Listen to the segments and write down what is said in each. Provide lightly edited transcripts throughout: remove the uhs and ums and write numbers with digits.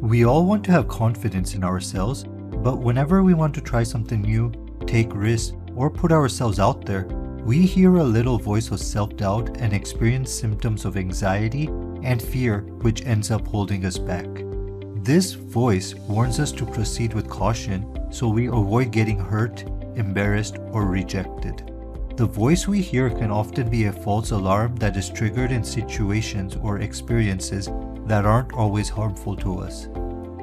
We all want to have confidence in ourselves, but whenever we want to try something new, take risks, or put ourselves out there, we hear a little voice of self-doubt and experience symptoms of anxiety and fear, which ends up holding us back. This voice warns us to proceed with caution so we avoid getting hurt, embarrassed, or rejected. The voice we hear can often be a false alarm that is triggered in situations or experiences that aren't always harmful to us.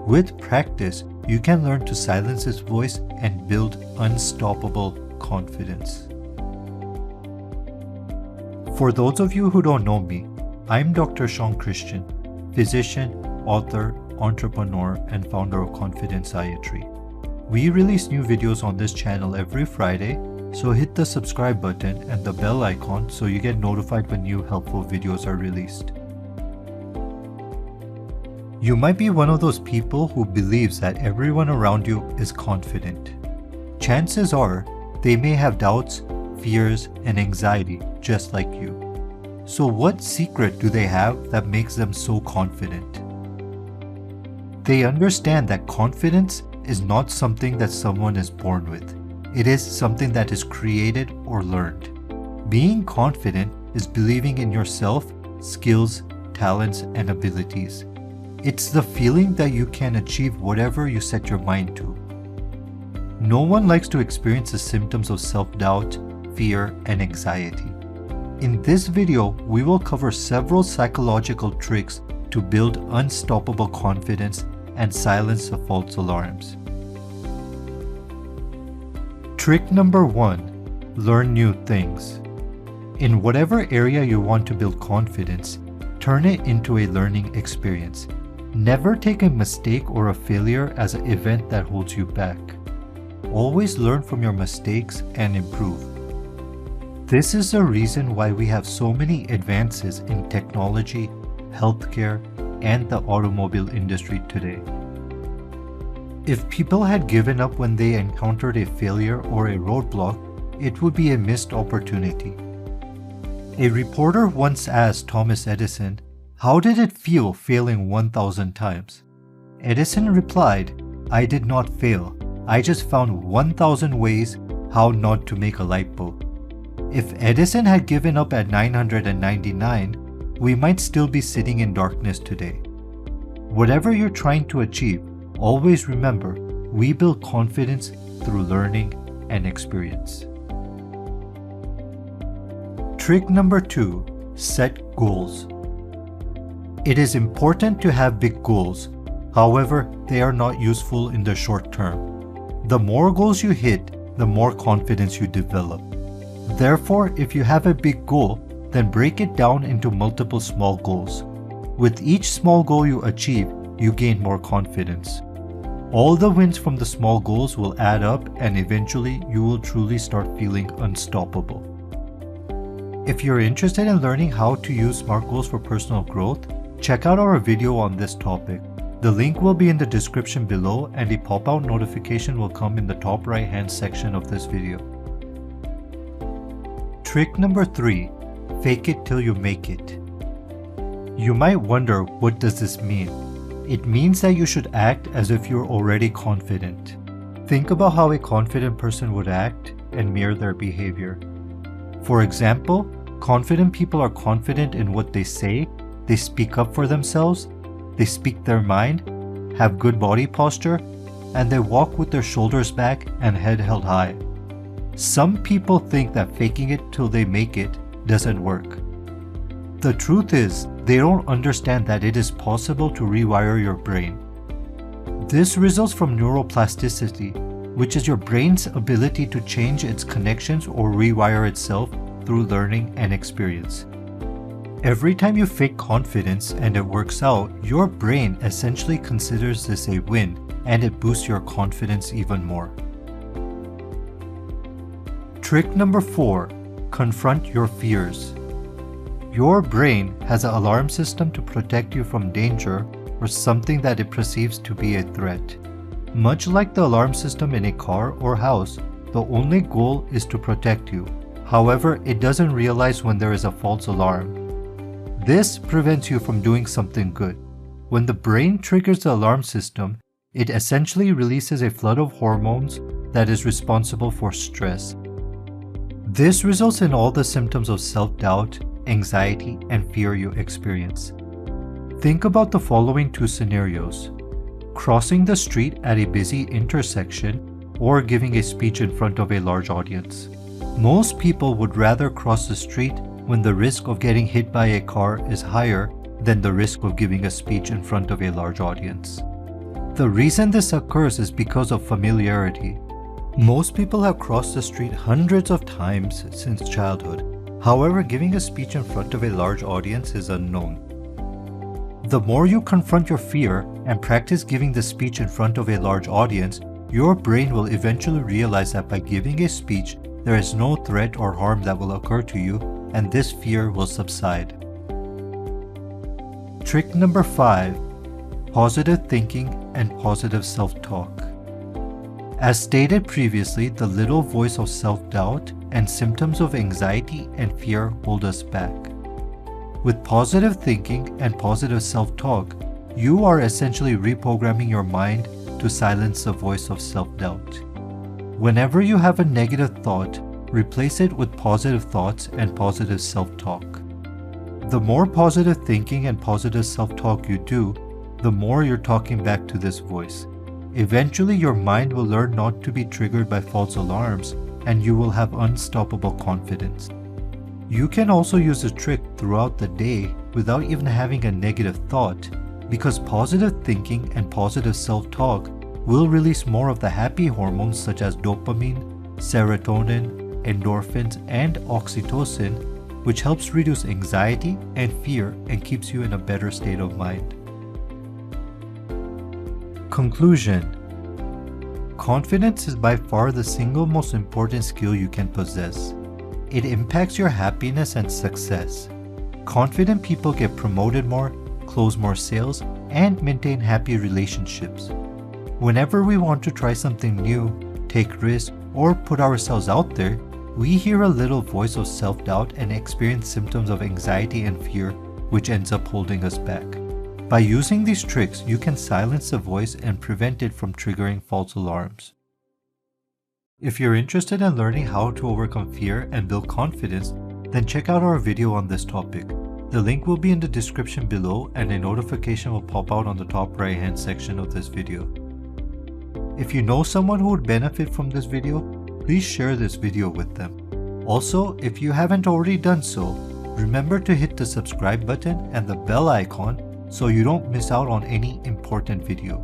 With practice, you can learn to silence this voice and build unstoppable confidence. For those of you who don't know me, I'm Dr. Sean Christian, physician, author, entrepreneur, and founder of Confidence-iatry. We release new videos on this channel every Friday, so hit the subscribe button and the bell icon so you get notified when new helpful videos are released. You might be one of those people who believes that everyone around you is confident. Chances are, they may have doubts, fears, and anxiety just like you. So what secret do they have that makes them so confident? They understand that confidence is not something that someone is born with. It is something that is created or learned. Being confident is believing in yourself, skills, talents, and abilities. It's the feeling that you can achieve whatever you set your mind to. No one likes to experience the symptoms of self-doubt, fear, and anxiety. In this video, we will cover several psychological tricks to build unstoppable confidence and silence the false alarms. Trick number 1. Learn new things. In whatever area you want to build confidence, turn it into a learning experience. Never take a mistake or a failure as an event that holds you back. Always learn from your mistakes and improve. This is the reason why we have so many advances in technology, healthcare, and the automobile industry today. If people had given up when they encountered a failure or a roadblock, it would be a missed opportunity. A reporter once asked Thomas Edison, "How did it feel failing 1,000 times?" Edison replied, "I did not fail. I just found 1,000 ways how not to make a light bulb." If Edison had given up at 999, we might still be sitting in darkness today. Whatever you're trying to achieve, always remember, we build confidence through learning and experience. Trick number 2. Set goals. It is important to have big goals. However, they are not useful in the short term. The more goals you hit, the more confidence you develop. Therefore, if you have a big goal, then break it down into multiple small goals. With each small goal you achieve, you gain more confidence. All the wins from the small goals will add up, and eventually you will truly start feeling unstoppable. If you're interested in learning how to use SMART goals for personal growth, check out our video on this topic. The link will be in the description below, and a pop-out notification will come in the top right-hand section of this video. Trick number 3. Fake it till you make it. You might wonder, what does this mean? It means that you should act as if you're already confident. Think about how a confident person would act and mirror their behavior. For example, confident people are confident in what they say, they speak up for themselves, they speak their mind, have good body posture, and they walk with their shoulders back and head held high. Some people think that faking it till they make it doesn't work. The truth is, they don't understand that it is possible to rewire your brain. This results from neuroplasticity, which is your brain's ability to change its connections or rewire itself through learning and experience. Every time you fake confidence and it works out, your brain essentially considers this a win, and it boosts your confidence even more. Trick number 4. Confront your fears. Your brain has an alarm system to protect you from danger or something that it perceives to be a threat. Much like the alarm system in a car or house, the only goal is to protect you. However, it doesn't realize when there is a false alarm. This prevents you from doing something good. When the brain triggers the alarm system, it essentially releases a flood of hormones that is responsible for stress. This results in all the symptoms of self-doubt, anxiety, and fear you experience. Think about the following two scenarios: crossing the street at a busy intersection or giving a speech in front of a large audience. Most people would rather cross the street when the risk of getting hit by a car is higher than the risk of giving a speech in front of a large audience. The reason this occurs is because of familiarity. Most people have crossed the street hundreds of times since childhood. However, giving a speech in front of a large audience is unknown. The more you confront your fear and practice giving the speech in front of a large audience, your brain will eventually realize that by giving a speech, there is no threat or harm that will occur to you, and this fear will subside. Trick number 5: positive thinking and positive self-talk. As stated previously, the little voice of self-doubt and symptoms of anxiety and fear hold us back. With positive thinking and positive self-talk, you are essentially reprogramming your mind to silence the voice of self-doubt. Whenever you have a negative thought, replace it with positive thoughts and positive self-talk. The more positive thinking and positive self-talk you do, the more you're talking back to this voice. Eventually, your mind will learn not to be triggered by false alarms, and you will have unstoppable confidence. You can also use the trick throughout the day without even having a negative thought, because positive thinking and positive self-talk will release more of the happy hormones such as dopamine, serotonin, endorphins, and oxytocin, which helps reduce anxiety and fear and keeps you in a better state of mind. Conclusion: confidence is by far the single most important skill you can possess. It impacts your happiness and success. Confident people get promoted more, close more sales, and maintain happy relationships. Whenever we want to try something new, take risks, or put ourselves out there, we hear a little voice of self-doubt and experience symptoms of anxiety and fear, which ends up holding us back. By using these tricks, you can silence the voice and prevent it from triggering false alarms. If you're interested in learning how to overcome fear and build confidence, then check out our video on this topic. The link will be in the description below, and a notification will pop out on the top right hand section of this video. If you know someone who would benefit from this video, please share this video with them. Also, if you haven't already done so, remember to hit the subscribe button and the bell icon so you don't miss out on any important video.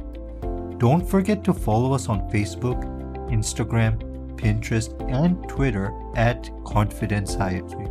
Don't forget to follow us on Facebook, Instagram, Pinterest, and Twitter at Confidenceiatry.